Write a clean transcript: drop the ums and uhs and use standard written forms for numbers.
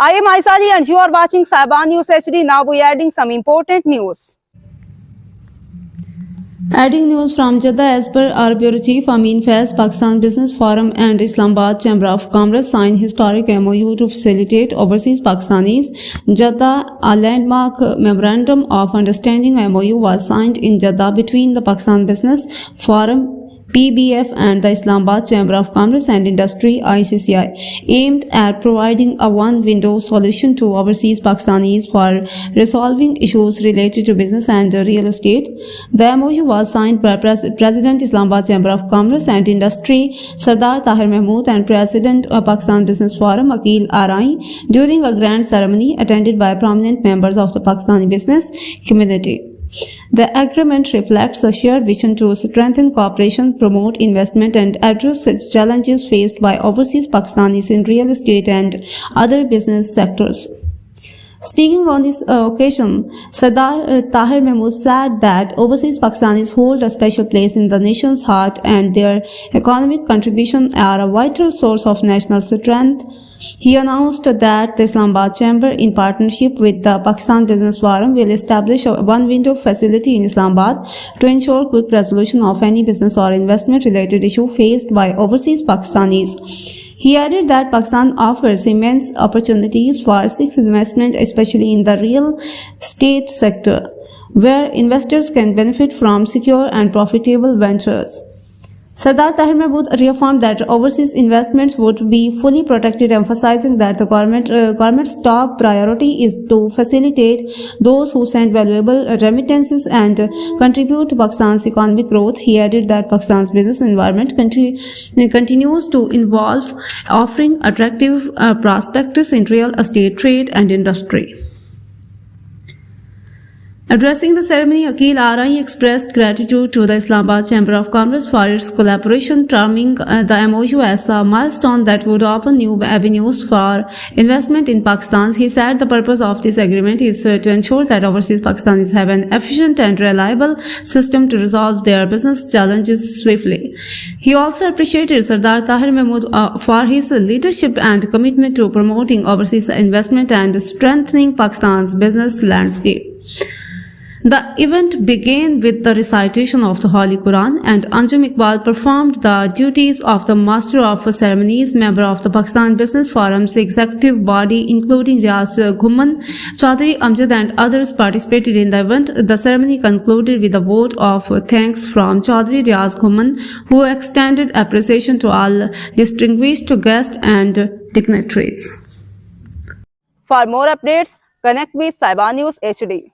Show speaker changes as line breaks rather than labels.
I am Aisali and you are watching Saiban News HD. Now we are adding some important news.
Adding news from Jeddah. As per our Bureau Chief Amin Faiz, Pakistan Business Forum and Islamabad Chamber of Commerce signed historic MoU to facilitate overseas Pakistanis. Jeddah, a landmark memorandum of understanding MoU was signed in Jeddah between the Pakistan Business Forum PBF and the Islamabad Chamber of Commerce and Industry ICCI, aimed at providing a one-window solution to overseas Pakistanis for resolving issues related to business and real estate. The MoU was signed by President Islamabad Chamber of Commerce and Industry Sardar Tahir Mahmood and President of Pakistan Business Forum Akil Arai during a grand ceremony attended by prominent members of the Pakistani business community. The agreement reflects a shared vision to strengthen cooperation, promote investment, and address challenges faced by overseas Pakistanis in real estate and other business sectors. Speaking on this occasion, Sardar Tahir Mahmood said that overseas Pakistanis hold a special place in the nation's heart and their economic contribution are a vital source of national strength. He announced that the Islamabad Chamber, in partnership with the Pakistan Business Forum, will establish a one-window facility in Islamabad to ensure quick resolution of any business or investment-related issue faced by overseas Pakistanis. He added that Pakistan offers immense opportunities for investment, especially in the real estate sector, where investors can benefit from secure and profitable ventures. Sardar Tahir Mahmood reaffirmed that overseas investments would be fully protected, emphasizing that the government's top priority is to facilitate those who send valuable remittances and contribute to Pakistan's economic growth. He added that Pakistan's business environment continues to evolve, offering attractive prospects in real estate, trade, and industry. Addressing the ceremony, Akil Arai expressed gratitude to the Islamabad Chamber of Commerce for its collaboration, terming the MoU as a milestone that would open new avenues for investment in Pakistan. He said the purpose of this agreement is to ensure that overseas Pakistanis have an efficient and reliable system to resolve their business challenges swiftly. He also appreciated Sardar Tahir Mahmood for his leadership and commitment to promoting overseas investment and strengthening Pakistan's business landscape. The event began with the recitation of the Holy Quran, and Anjum Iqbal performed the duties of the Master of Ceremonies. Member of the Pakistan Business Forum's executive body, including Riaz Ghumman, Chaudhry Amjad, and others participated in the event. The ceremony concluded with a vote of thanks from Chaudhry Riaz Ghumman, who extended appreciation to all distinguished guests and dignitaries.
For more updates, connect with Saiban News HD.